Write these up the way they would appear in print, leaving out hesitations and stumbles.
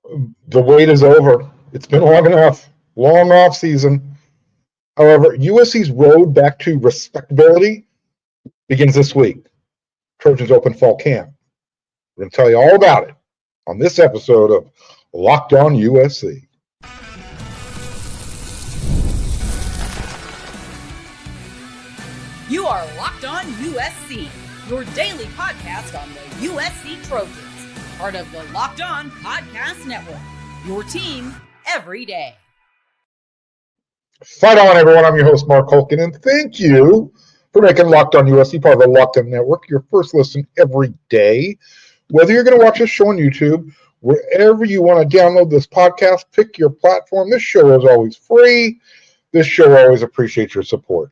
The wait is over. It's been long enough. Long off season. However, USC's road back to respectability begins this week. Trojans open fall camp. We're going to tell you all about it on this episode of Locked On USC. You are Locked On USC, your daily podcast on the USC Trojans, part of the Locked On Podcast Network, your team every day. Fight on, everyone. I'm your host, Mark Holkin, and thank you for making Locked On USC part of the Locked On Network, your first listen every day. Whether you're going to watch this show on YouTube, wherever you want to download this podcast, pick your platform. This show is always free. This show always appreciates your support.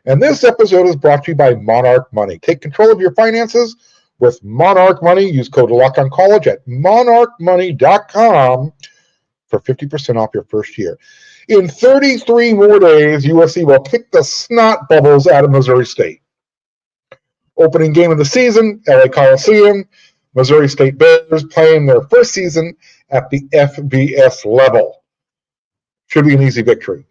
And this episode is brought to you by Monarch Money. Take control of your finances with Monarch Money. Use code LOCKEDONCOLLEGE at monarchmoney.com for 50% off your first year. In 33 more days, USC will kick the snot bubbles out of Missouri State. Opening game of the season, LA Coliseum. Missouri State Bears playing their first season at the FBS level. Should be an easy victory.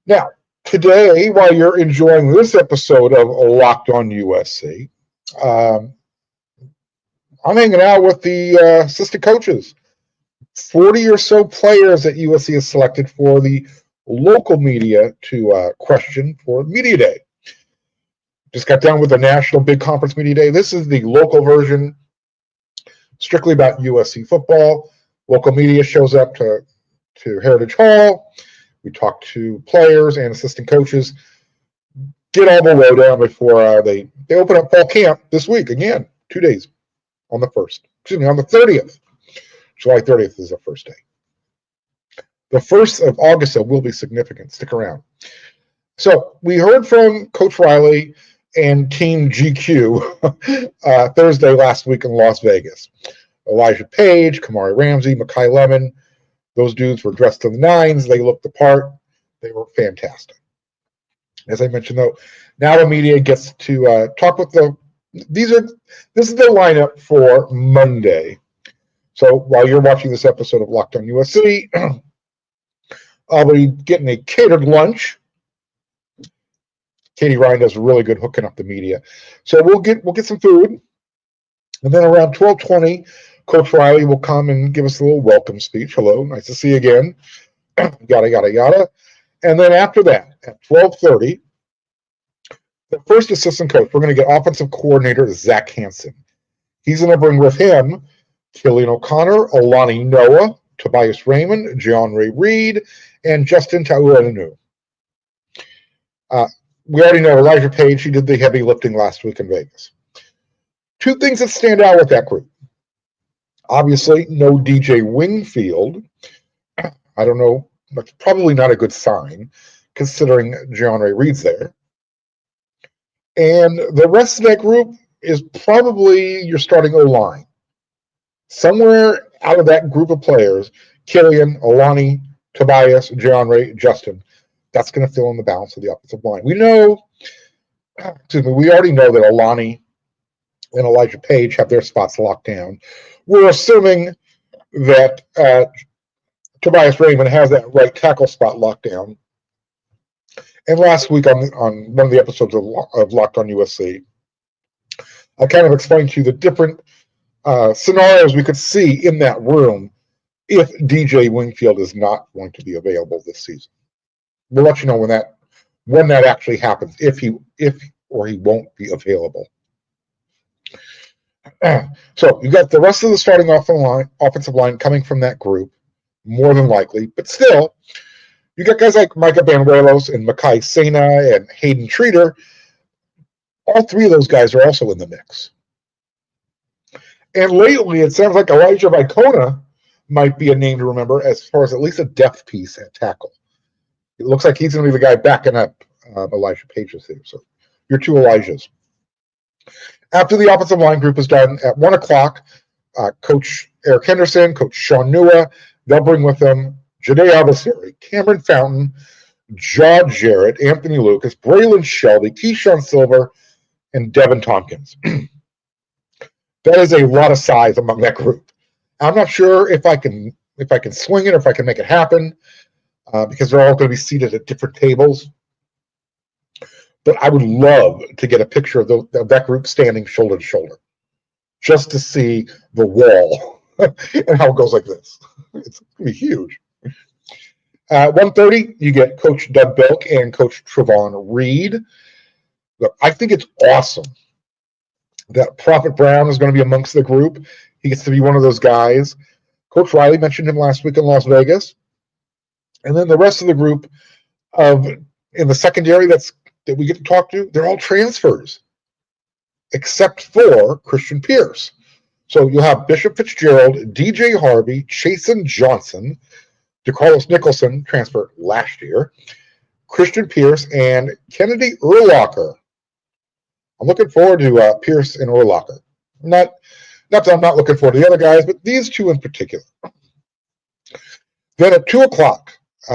Now, today, while you're enjoying this episode of Locked On USC, I'm hanging out with the assistant coaches. 40 or so players that USC has selected for the local media to question for Media Day. Just got done with the National Big Conference Media Day. This is the local version, strictly about USC football. Local media shows up to Heritage Hall. We talk to players and assistant coaches, get all the lowdown before they open up fall camp this week. Again, 2 days on the 1st. Excuse me, on the 30th. July 30th is the first day. The 1st of August, though, will be significant. Stick around. So we heard from Coach Riley and Team GQ Thursday last week in Las Vegas. Elijah Page, Kamari Ramsey, Makai Lemon. Those dudes were dressed to the nines. They looked the part. They were fantastic. As I mentioned, though, now the media gets to talk with this is the lineup for Monday. So while you're watching this episode of Locked On USC, I'll be getting a catered lunch. Katie Ryan does a really good hooking up the media. So we'll get some food. And then around 12:20, Coach Riley will come and give us a little welcome speech. Hello, nice to see you again. Yada, yada, yada. And then after that, at 12:30, the first assistant coach, we're going to get offensive coordinator Zach Hansen. He's going to bring with him Killian O'Connor, Alani Noah, Tobias Raymond, John Ray Reed, and Justin Taulanu. We already know Elijah Page. He did the heavy lifting last week in Vegas. Two things that stand out with that group. Obviously, no DJ Wingfield. I don't know. That's probably not a good sign, considering John Ray Reed's there. And the rest of that group is probably your starting O-line. Somewhere out of that group of players, Killian, Alani, Tobias, John Ray, Justin, that's going to fill in the balance of the offensive line. We already know that Alani and Elijah Page have their spots locked down. We're assuming that Tobias Raymond has that right tackle spot locked down. And last week on one of the episodes of Locked On USC, I kind of explained to you the different scenarios we could see in that room if DJ Wingfield is not going to be available this season. We'll let you know when that actually happens, if he won't be available. So you got the rest of the starting offensive line coming from that group, more than likely. But still, you got guys like Micah Banuelos and Makai Sena and Hayden Treater. All three of those guys are also in the mix. And lately, it sounds like Elijah Vicona might be a name to remember as far as at least a depth piece at tackle. It looks like he's going to be the guy backing up Elijah Page's here. So your two Elijahs. After the offensive line group is done at 1 o'clock, Coach Eric Henderson, Coach Sean Nua, they'll bring with them Janae Abasari, Cameron Fountain, Jaw Jarrett, Anthony Lucas, Braylon Shelby, Keyshawn Silver, and Devin Tompkins. That is a lot of size among that group. I'm not sure if I can swing it or if I can make it happen because they're all going to be seated at different tables. But I would love to get a picture of that group standing shoulder to shoulder, just to see the wall and how it goes like this. It's going to be huge. At 1:30, you get Coach Doug Belk and Coach Trevon Reed. Look, I think it's awesome that Prophet Brown is going to be amongst the group. He gets to be one of those guys. Coach Riley mentioned him last week in Las Vegas. And then the rest of the group in the secondary that we get to talk to, they're all transfers, except for Christian Pierce. So you'll have Bishop Fitzgerald, DJ Harvey, Chasen Johnson, DeCarlos Nicholson, transferred last year, Christian Pierce, and Kennedy Urlacher. I'm looking forward to Pierce and Urlacher. Not that I'm not looking forward to the other guys, but these two in particular. Then at 2 o'clock,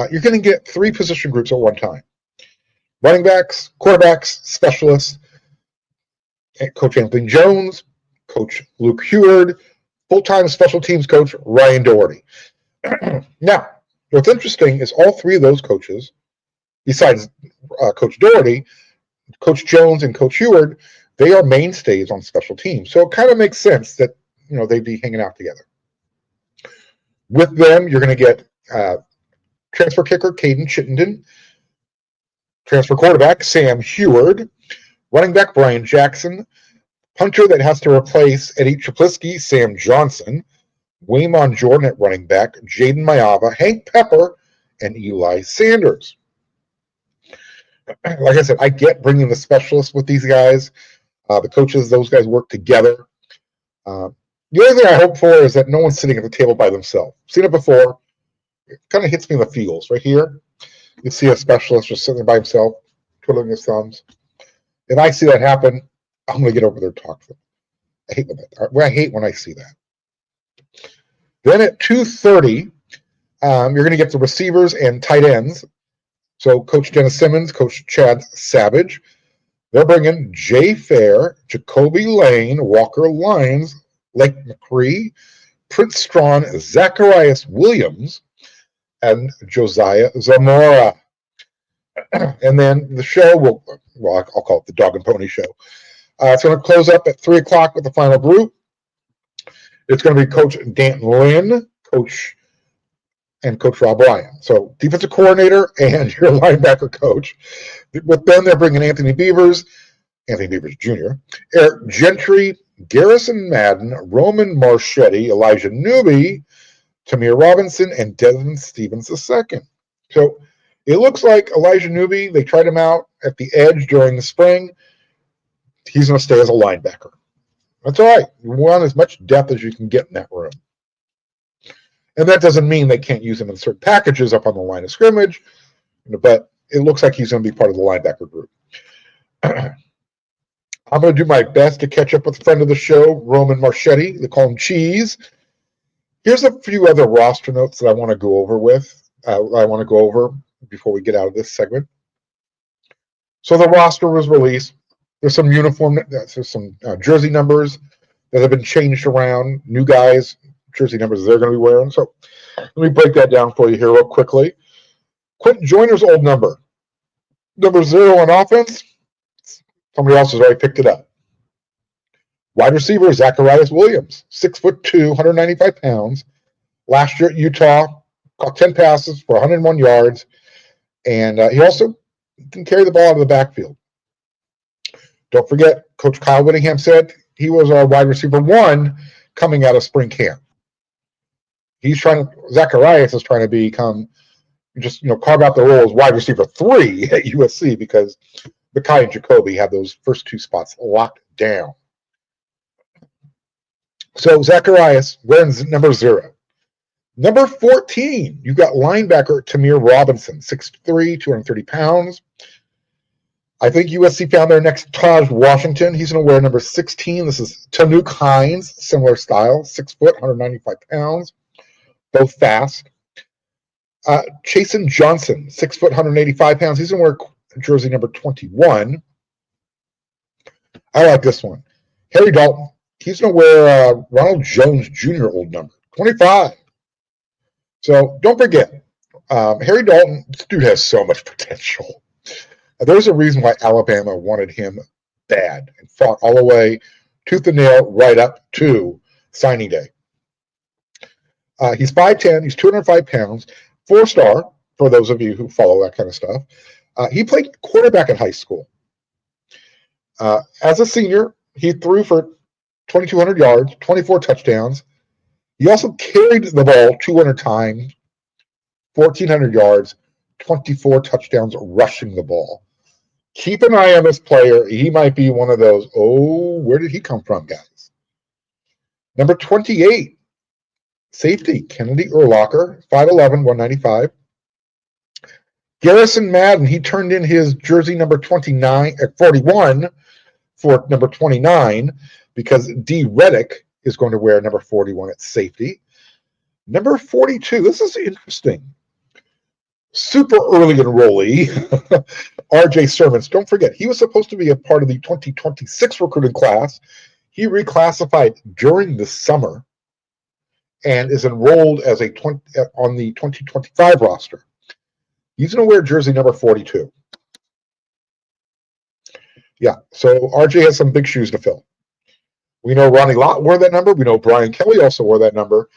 you're going to get 3 position groups at one time. Running backs, quarterbacks, specialists, Coach Anthony Jones, Coach Luke Heward, full-time special teams coach Ryan Doherty. Now, what's interesting is all 3 of those coaches, besides Coach Doherty, Coach Jones and Coach Heward, they are mainstays on special teams. So it kind of makes sense that they'd be hanging out together. With them, you're going to get transfer kicker Caden Chittenden, transfer quarterback Sam Heward, running back Brian Jackson, punter that has to replace Eddie Traplisky, Sam Johnson, Waymon Jordan at running back, Jaden Mayava, Hank Pepper, and Eli Sanders. Like I said, I get bringing the specialists with these guys. The coaches, those guys work together. The other thing I hope for is that no one's sitting at the table by themselves. Seen it before. It kind of hits me in the feels. Right here, you see a specialist just sitting there by himself, twiddling his thumbs. If I see that happen, I'm going to get over there and talk to them. I hate when I see that. Then at 2:30, you're going to get the receivers and tight ends. So Coach Dennis Simmons, Coach Chad Savage. They're bringing Jay Fair, Jacoby Lane, Walker Lyons, Lake McCree, Prince Strawn, Zacharias Williams, and Josiah Zamora. And then the show I'll call it the Dog and Pony Show. It's going to close up at 3 o'clock with the final group. It's going to be Coach Danton Lynn, Coach Rob Ryan. So defensive coordinator and your linebacker coach. With them, they're bringing Anthony Beavers Jr., Eric Gentry, Garrison Madden, Roman Marchetti, Elijah Newby, Tamir Robinson, and Desmond Stevens II. So it looks like Elijah Newby, they tried him out at the edge during the spring. He's going to stay as a linebacker. That's all right. You want as much depth as you can get in that room. And that doesn't mean they can't use him in certain packages up on the line of scrimmage, but it looks like he's going to be part of the linebacker group. I'm going to do my best to catch up with a friend of the show, Roman Marchetti. They call him Cheese. Here's a few other roster notes that I want to go over before we get out of this segment. So the roster was released. There's some jersey numbers that have been changed around. New guys, jersey numbers they're going to be wearing. So let me break that down for you here real quickly. Quentin Joyner's old number 0 on offense. Somebody else has already picked it up. Wide receiver Zacharias Williams, 6'2", 195 pounds. Last year at Utah, caught 10 passes for 101 yards, and he also can carry the ball out of the backfield. Don't forget, Coach Kyle Whittingham said he was our wide receiver 1 coming out of spring camp. Zacharias is trying to become carve out the role as wide receiver 3 at USC because Mekhi and Jacoby have those first 2 spots locked down. So Zacharias wearing number 0. Number 14, you've got linebacker Tamir Robinson, 6'3", 230 pounds. I think USC found their next Taj Washington. He's going to wear number 16. This is Tanuk Hines, similar style, 6 foot, 195 pounds, both fast. Chasen Johnson, 6 foot, 185 pounds. He's going to wear jersey number 21. I like this one. Harry Dalton, he's going to wear Ronald Jones Jr. old number, 25. So don't forget, Harry Dalton, this dude has so much potential. There's a reason why Alabama wanted him bad and fought all the way tooth and nail right up to signing day. He's 5'10", he's 205 pounds, 4-star, for those of you who follow that kind of stuff. He played quarterback in high school. As a senior, he threw for 2,200 yards, 24 touchdowns. He also carried the ball 200 times, 1,400 yards, 24 touchdowns rushing the ball. Keep an eye on this player. He might be one of those, where did he come from, guys? Number 28, safety, Kennedy Urlacher, 5'11", 195. Garrison Madden, he turned in his jersey number 41 for number 29 because D. Reddick is going to wear number 41 at safety. Number 42, this is interesting. Super early enrollee, R.J. Sermons. Don't forget, he was supposed to be a part of the 2026 recruiting class. He reclassified during the summer and is enrolled as on the 2025 roster. He's going to wear jersey number 42. Yeah, so RJ has some big shoes to fill. We know Ronnie Lott wore that number. We know Brian Kelly also wore that number.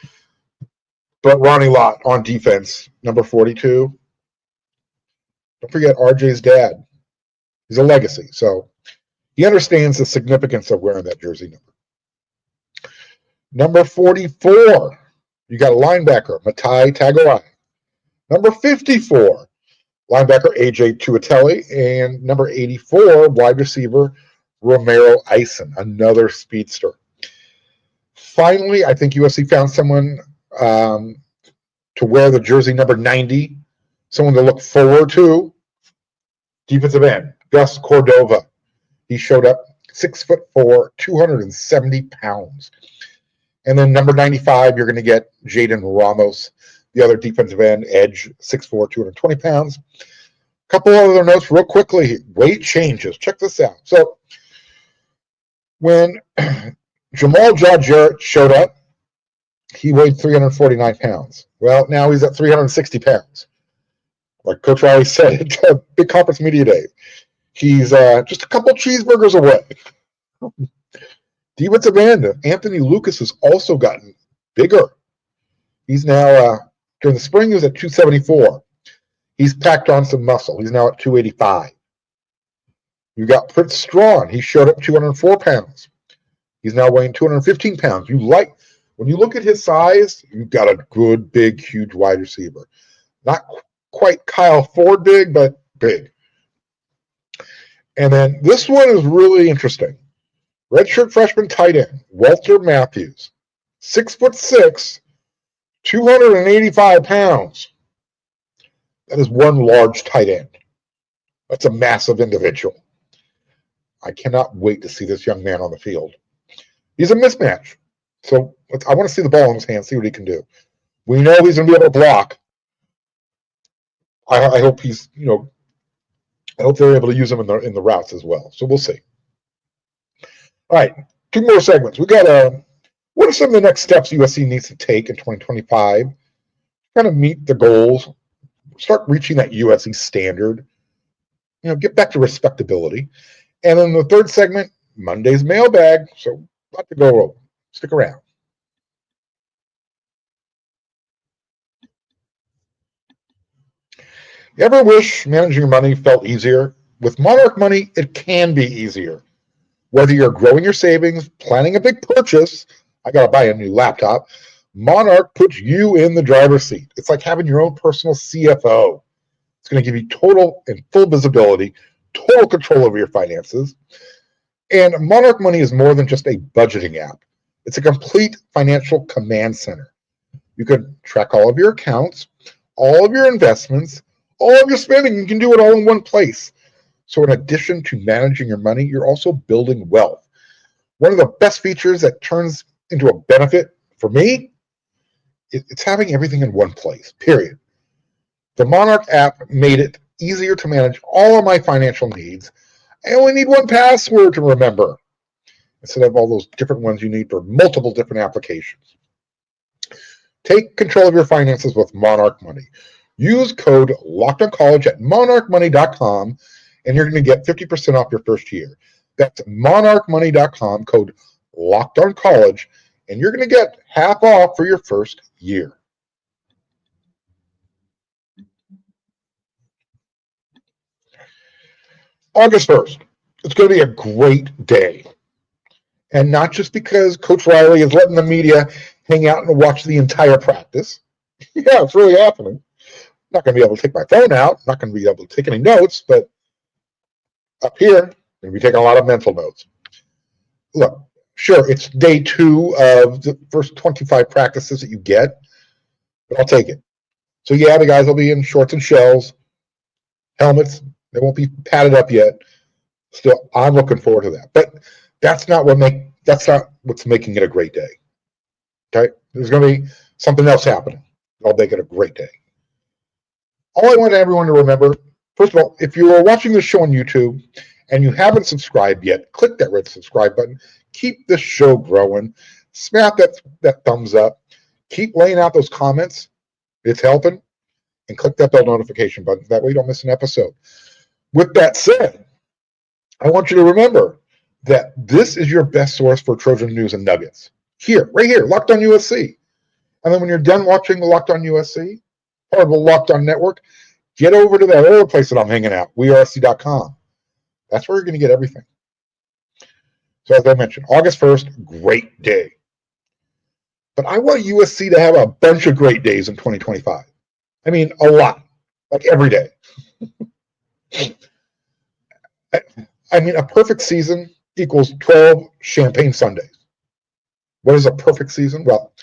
But Ronnie Lott on defense, number 42. Don't forget RJ's dad. He's a legacy, so he understands the significance of wearing that jersey number. Number 44, you got a linebacker, Matai Tagorai. Number 54, linebacker A.J. Tuatele, and number 84, wide receiver Romero Eisen, another speedster. Finally, I think USC found someone to wear the jersey number 90, someone to look forward to. Defensive end, Gus Cordova. He showed up 6'4", 270 pounds. And then number 95, you're going to get Jaden Ramos, the other defensive end, edge, 6'4", 220 pounds. A couple other notes real quickly. Weight changes. Check this out. So when Jamal Jarrett showed up, he weighed 349 pounds. Well, now he's at 360 pounds. Like Coach Riley said at a big conference media day, he's just a couple cheeseburgers away. Defensive end, Anthony Lucas has also gotten bigger. He's now, during the spring, he was at 274. He's packed on some muscle. He's now at 285. You got Prince Strawn. He showed up 204 pounds. He's now weighing 215 pounds. When you look at his size, you've got a good, big, huge wide receiver. Not quite Kyle Ford big, but big. And then this one is really interesting. Redshirt freshman tight end, Walter Matthews, 6'6", 285 pounds. That is one large tight end. That's a massive individual. I cannot wait to see this young man on the field. He's a mismatch. So I want to see the ball in his hand, see what he can do. We know he's going to be able to block. I hope I hope they're able to use him in the routes as well. So we'll see. All right, 2 more segments. We got what are some of the next steps USC needs to take in 2025? Kind of meet the goals, start reaching that USC standard. Get back to respectability. And then the third segment, Monday's Mailbag. So about to go over. Stick around. You ever wish managing your money felt easier? With Monarch Money, it can be easier. Whether you're growing your savings, planning a big purchase, I got to buy a new laptop, Monarch puts you in the driver's seat. It's like having your own personal CFO. It's going to give you total and full visibility, total control over your finances. And Monarch Money is more than just a budgeting app. It's a complete financial command center. You can track all of your accounts, all of your investments, all of your spending. You can do it all in one place. So in addition to managing your money, you're also building wealth. One of the best features that turns into a benefit for me, it's having everything in one place, period. The Monarch app made it easier to manage all of my financial needs. I only need one password to remember, instead of all those different ones you need for multiple different applications. Take control of your finances with Monarch Money. Use code LOCKEDONCollege at monarchmoney.com, and you're going to get 50% off your first year. That's monarchmoney.com, code LOCKEDONCollege, and you're going to get half off for your first year. August 1st. It's going to be a great day. And not just because Coach Riley is letting the media hang out and watch the entire practice. Yeah, it's really happening. I'm not going to be able to take my phone out. I'm not going to be able to take any notes, but up here, I'm going to be taking a lot of mental notes. Look, sure, it's day 2 of the first 25 practices that you get, but I'll take it. So yeah, the guys will be in shorts and shells, helmets. They won't be padded up yet. Still, I'm looking forward to that. But that's not what's making it a great day. Okay? There's going to be something else happening. I'll make it a great day. All I want everyone to remember, first of all, if you are watching this show on YouTube and you haven't subscribed yet, click that red subscribe button. Keep this show growing. Smash that thumbs up. Keep laying out those comments. It's helping. And click that bell notification button. That way you don't miss an episode. With that said, I want you to remember that this is your best source for Trojan news and nuggets. Here, right here, Locked On USC. And then when you're done watching the Locked On USC, part of the Locked On Network, get over to that other place that I'm hanging out, weusc.com. That's where you're going to get everything. So as I mentioned, August 1st, great day. But I want USC to have a bunch of great days in 2025. I mean, a lot. Like every day. I mean, a perfect season equals 12 champagne Sundays. What is a perfect season? Well,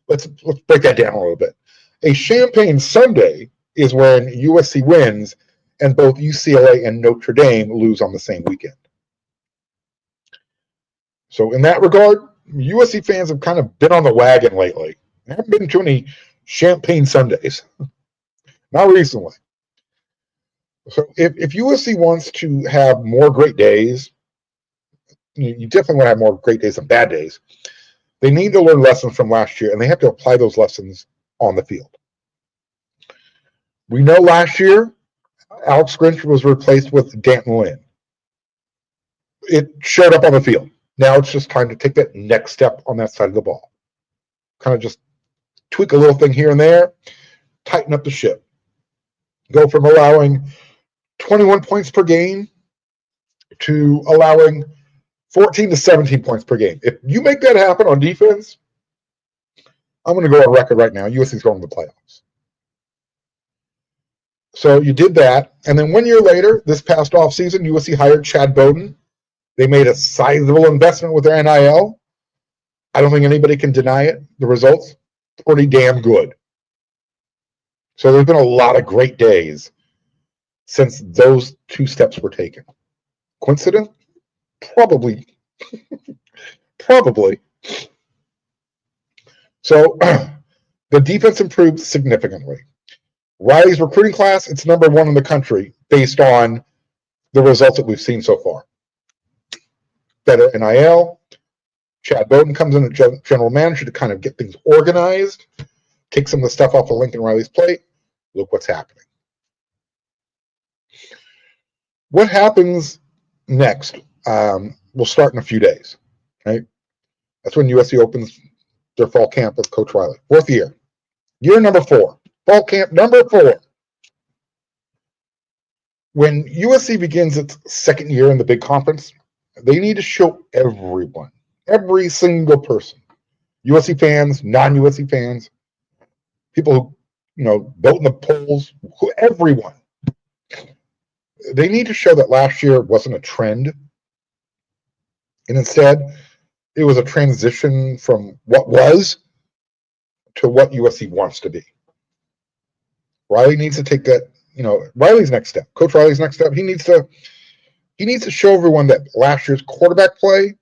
let's break that down a little bit. A champagne Sunday is when USC wins and both UCLA and Notre Dame lose on the same weekend. So in that regard, USC fans have kind of been on the wagon lately. There haven't been too many champagne Sundays. Not recently. So if USC wants to have more great days, you definitely want to have more great days than bad days. They need to learn lessons from last year, and they have to apply those lessons on the field. We know last year, Alex Grinch was replaced with Antonlynn. It showed up on the field. Now it's just time to take that next step on that side of the ball. Kind of just tweak a little thing here and there, tighten up the ship. Go from allowing 21 points per game to allowing 14 to 17 points per game. If you make that happen on defense, I'm going to go on record right now. USC's going to the playoffs. So you did that. And then 1 year later, this past offseason, USC hired Chad Bowden. They made a sizable investment with their NIL. I don't think anybody can deny it. The results, pretty damn good. So there's been a lot of great days since those 2 steps were taken. Coincidence? Probably. Probably. So the defense improved significantly. Riley's recruiting class, it's number 1 in the country based on the results that we've seen so far. Better NIL. Chad Bowden comes in as general manager to kind of get things organized, take some of the stuff off of Lincoln Riley's plate. Look what's happening. What happens next? We'll start in a few days. Right? That's when USC opens their fall camp with Coach Riley. 4th year. Year number 4. Fall camp number 4. When USC begins its 2nd year in the big conference, they need to show everyone, every single person, USC fans, non-USC fans, people who vote in the polls, everyone. They need to show that last year wasn't a trend, and instead it was a transition from what was to what USC wants to be. Riley needs to take that, Riley's next step, Coach Riley's next step. He needs to show everyone that last year's quarterback play,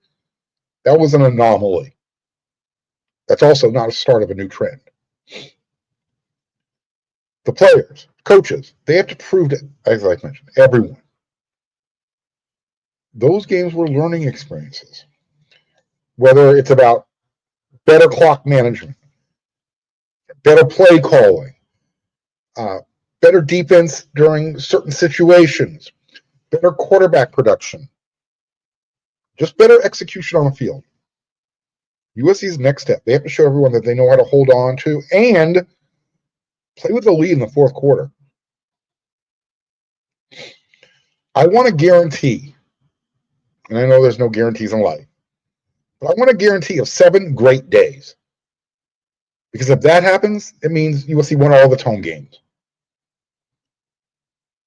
that was an anomaly. That's also not a start of a new trend. The players, coaches, they have to prove that, as I mentioned, everyone. Those games were learning experiences. Whether it's about better clock management, better play calling, better defense during certain situations, better quarterback production, just better execution on the field. USC's next step, they have to show everyone that they know how to hold on to and play with the lead in the fourth quarter. I want a guarantee, and I know there's no guarantees in life, but I want a guarantee of 7 great days. Because if that happens, it means USC won all the home games.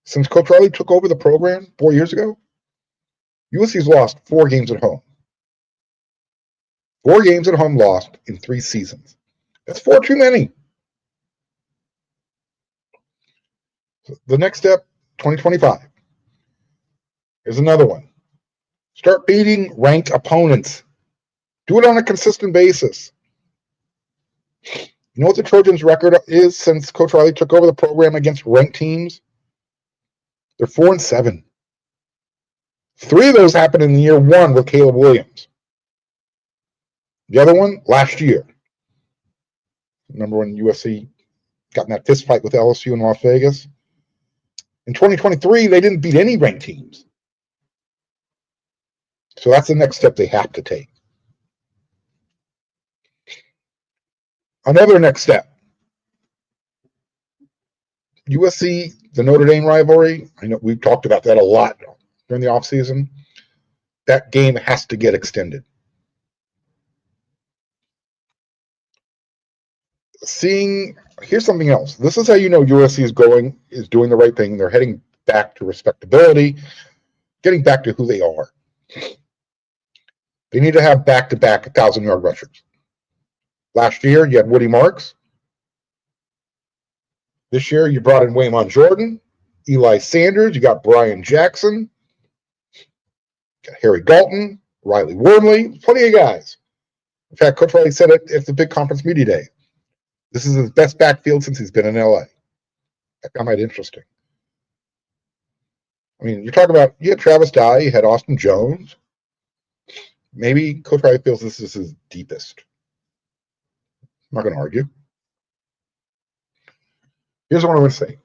Since Coach Riley took over the program 4 years ago, USC's lost 4 games at home. 4 games at home lost in 3 seasons. That's 4 too many. The next step, 2025. Here's another one. Start beating ranked opponents. Do it on a consistent basis. You know what the Trojans' record is since Coach Riley took over the program against ranked teams? They're 4-7. 3 of those happened in year 1 with Caleb Williams. The other one, last year. Remember when USC got in that fist fight with LSU in Las Vegas? In 2023, they didn't beat any ranked teams. So that's the next step they have to take. Another next step. USC, the Notre Dame rivalry, I know we've talked about that a lot during the offseason. That game has to get extended. Here's something else. This is how you know USC is doing the right thing. They're heading back to respectability, getting back to who they are. They need to have back-to-back 1,000-yard rushers. Last year, you had Woody Marks. This year, you brought in Waymon Jordan, Eli Sanders. You got Brian Jackson, got Harry Galton, Riley Wormley, plenty of guys. In fact, Coach Riley said it at the big conference media day. This is his best backfield since he's been in LA. I found that interesting. I mean, you're talking about, you had Travis Dye, you had Austin Jones. Maybe Coach Riley feels this is his deepest. I'm not going to argue. Here's what I'm going to say.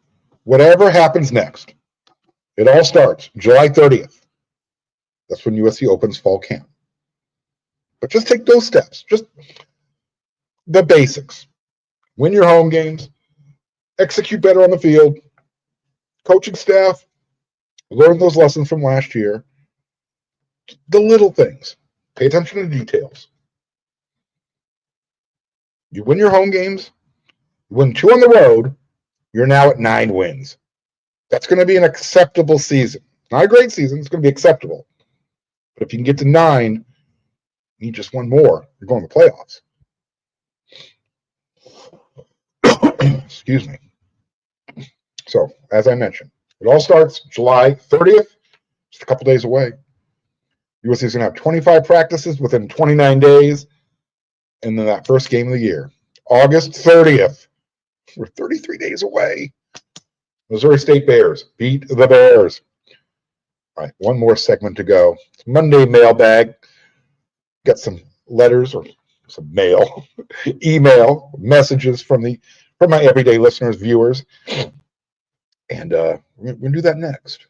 Whatever happens next, it all starts July 30th. That's when USC opens fall camp. But just take those steps. Just the basics. Win your home games. Execute better on the field. Coaching staff, learn those lessons from last year. The little things. Pay attention to details. You win your home games. You win 2 on the road. You're now at 9 wins. That's going to be an acceptable season. Not a great season. It's going to be acceptable. But if you can get to 9, you need just 1 more. You're going to the playoffs. Excuse me. So, as I mentioned, it all starts July 30th, just a couple days away. USC is going to have 25 practices within 29 days, and then that first game of the year, August 30th. We're 33 days away. Missouri State Bears beat the Bears. All right, one more segment to go. It's Monday Mailbag. Got some letters or some mail, email, messages from my everyday listeners, viewers. And we're going to do that next.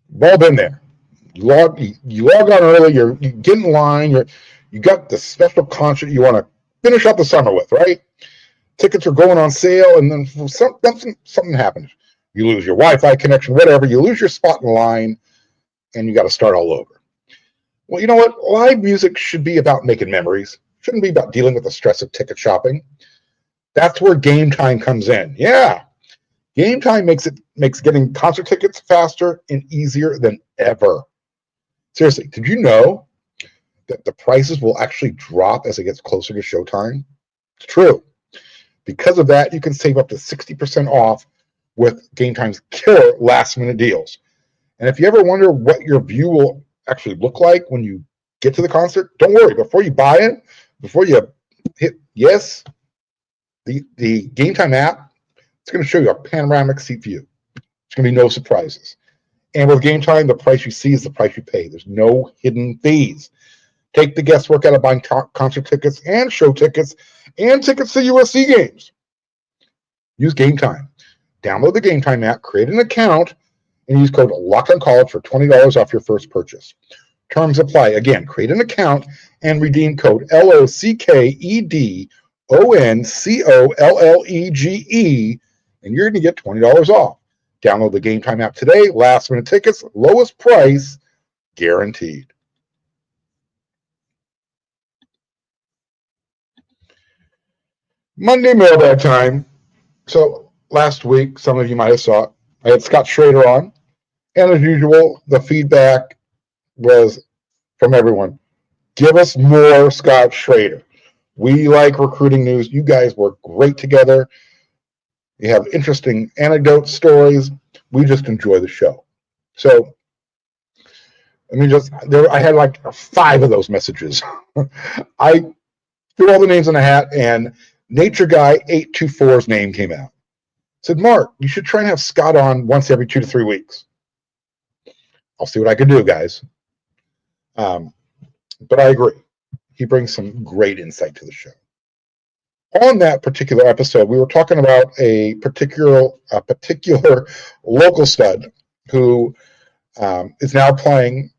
We've all been there. You log on early, you get in line, you got the special concert you want to finish up the summer with, right? Tickets are going on sale, and then something happens. You lose your Wi-Fi connection, whatever. You lose your spot in line, and you got to start all over. Well, you know what? Live music should be about making memories. Shouldn't be about dealing with the stress of ticket shopping. That's where Game Time comes in. Yeah. Game Time makes getting concert tickets faster and easier than ever. Seriously, did you know that the prices will actually drop as it gets closer to showtime? It's true. Because of that, you can save up to 60% off with Game Time's killer last-minute deals. And if you ever wonder what your view will actually look like when you get to the concert, don't worry. Before you buy it, before you hit yes, the Game Time app, it's going to show you a panoramic seat view. It's going to be no surprises. And with Game Time, the price you see is the price you pay. There's no hidden fees. Take the guesswork out of buying concert tickets and show tickets and tickets to USC games. Use Game Time. Download the Game Time app, create an account, and use code LOCKEDONCollege for $20 off your first purchase. Terms apply. Again, create an account and redeem code LOCKEDONCOLLEGE, and you're going to get $20 off. Download the Game Time app today. Last minute tickets, lowest price, guaranteed. Monday mailbag time. So last week, some of you might have saw it. I had Scott Schrader on, and as usual, the feedback was from everyone. Give us more Scott Schrader. We like recruiting news. You guys work great together. You have interesting anecdotes, stories. We just enjoy the show. So I had like 5 of those messages. I threw all the names in a hat, and Nature Guy 824's name came out. Said, Mark, you should try and have Scott on once every 2 to 3 weeks. I'll see what I can do, guys. But I agree. He brings some great insight to the show. On that particular episode, we were talking about a particular local stud who is now playing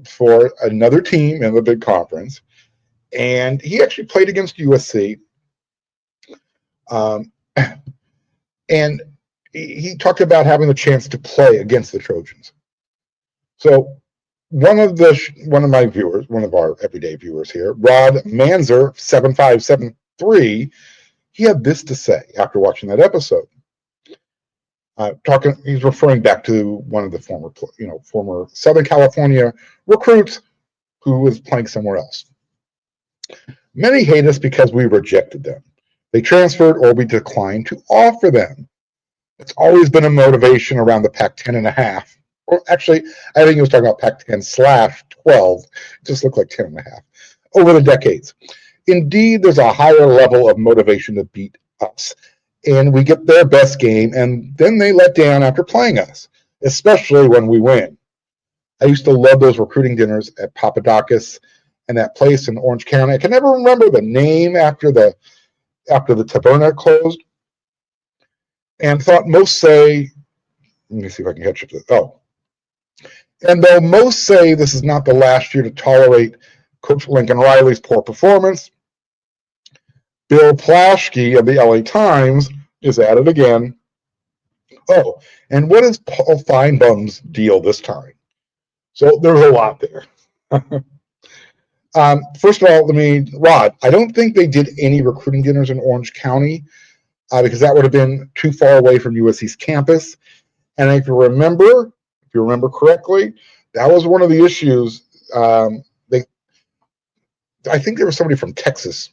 for another team in the big conference. And he actually played against USC. And he talked about having the chance to play against the Trojans. So one of my viewers, one of our everyday viewers here, Rod Manzer 7573, he had this to say after watching that episode. He's referring back to one of the former Southern California recruits who was playing somewhere else. Many hate us because we rejected them. They transferred or we declined to offer them. It's always been a motivation around the Pac-10 and a half. Or actually, I think he was talking about Pac-10/12. It just looked like 10 and a half. Over the decades. Indeed, there's a higher level of motivation to beat us. And we get their best game, and then they let down after playing us, especially when we win. I used to love those recruiting dinners at Papadakis and that place in Orange County. I can never remember the name after the taverna closed, and thought most say, let me see if I can catch up to this. And though most say this is not the last year to tolerate Coach Lincoln Riley's poor performance, Bill Plaschke of the LA Times is at it again. And what is Paul Feinbaum's deal this time? So there's a lot there. First of all, Rod, I don't think they did any recruiting dinners in Orange County because that would have been too far away from USC's campus. And if you remember correctly, that was one of the issues. I think there was somebody from Texas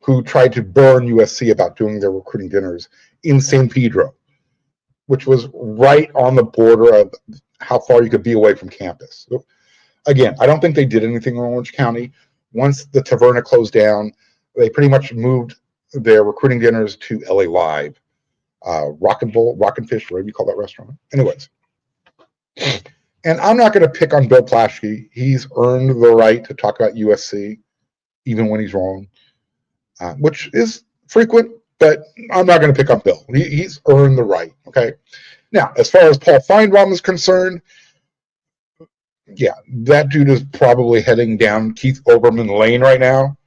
who tried to burn USC about doing their recruiting dinners in San Pedro, which was right on the border of how far you could be away from campus. So, again, I don't think they did anything in Orange County. Once the taverna closed down, they pretty much moved their recruiting dinners to LA Live, Rockin' Fish, whatever you call that restaurant. Anyways, and I'm not going to pick on Bill Plaschke. He's earned the right to talk about USC, even when he's wrong, which is frequent, but I'm not going to pick on Bill. He's earned the right, okay? Now, as far as Paul Feinbaum is concerned, yeah, that dude is probably heading down Keith Olbermann Lane right now.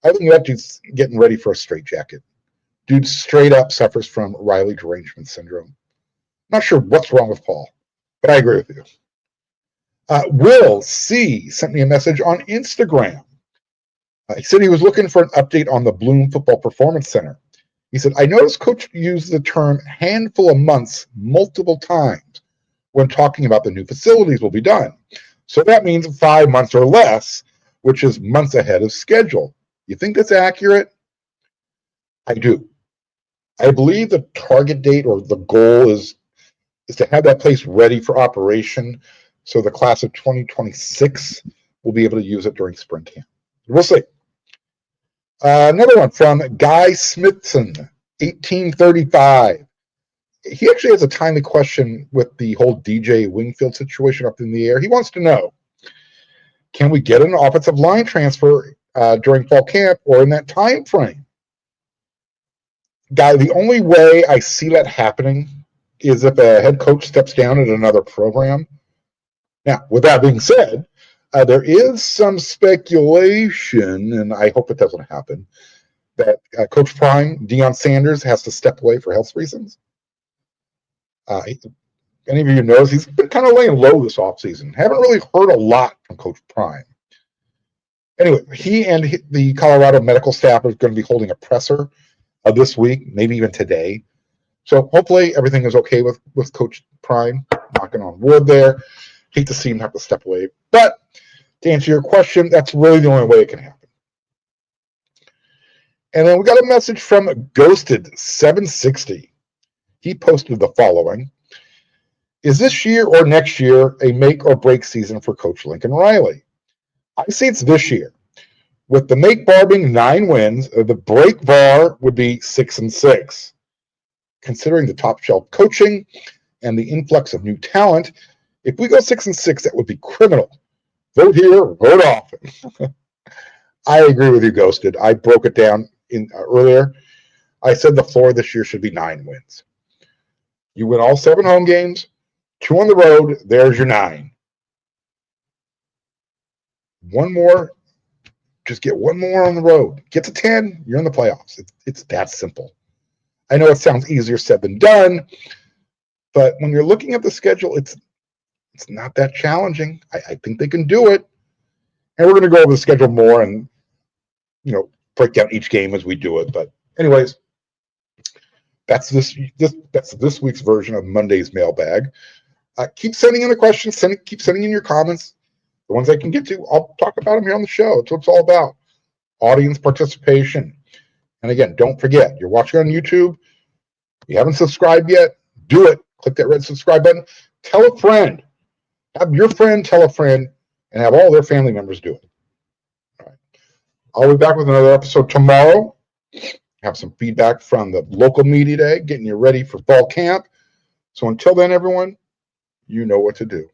I think that dude's getting ready for a straitjacket. Dude straight up suffers from Riley derangement syndrome. Not sure what's wrong with Paul, but I agree with you. Will C. sent me a message on Instagram. He said he was looking for an update on the Bloom Football Performance Center. He said, I noticed Coach used the term handful of months multiple times when talking about the new facilities will be done. So that means 5 months or less, which is months ahead of schedule. You think that's accurate? I do. I believe the target date or the goal is to have that place ready for operation so the class of 2026 will be able to use it during spring camp. We'll see. Another one from Guy Smithson, 1835. He actually has a timely question with the whole DJ Wingfield situation up in the air. He wants to know, Can we get an offensive line transfer during fall camp or in that time frame? Guy, the only way I see that happening is if a head coach steps down at another program. Now, with that being said, there is some speculation, and I hope it doesn't happen, that Coach Prime, Deion Sanders, has to step away for health reasons. Any of you knows he's been kind of laying low this offseason. Haven't really heard a lot from Coach Prime. Anyway, he and the Colorado medical staff are going to be holding a presser this week, maybe even today. So hopefully everything is okay with Coach Prime. Knocking on wood there. Hate to see him have to step away. But to answer your question, that's really the only way it can happen. And then we got a message from Ghosted760. He posted the following. Is this year or next year a make or break season for Coach Lincoln Riley? I say it's this year. With the make bar being 9 wins, the break bar would be 6-6. Considering the top shelf coaching and the influx of new talent, if we go 6-6, that would be criminal. Vote here, vote off. I agree with you, Ghosted. I broke it down earlier. I said the floor this year should be 9 wins. You win all 7 home games, 2 on the road, there's your 9. One more, just get 1 more on the road. Get to 10, you're in the playoffs. It's that simple. I know it sounds easier said than done, but when you're looking at the schedule, it's not that challenging. I think they can do it. And we're going to go over the schedule more and, break down each game as we do it. But anyways, that's this week's version of Monday's Mailbag. Keep sending in the questions. Keep sending in your comments. The ones I can get to, I'll talk about them here on the show. That's what it's all about. Audience participation. And again, don't forget, you're watching on YouTube. You haven't subscribed yet, do it. Click that red subscribe button. Tell a friend. Have your friend tell a friend and have all their family members do it. All right. I'll be back with another episode tomorrow. Have some feedback from the local media day, getting you ready for fall camp. So until then, everyone, you know what to do.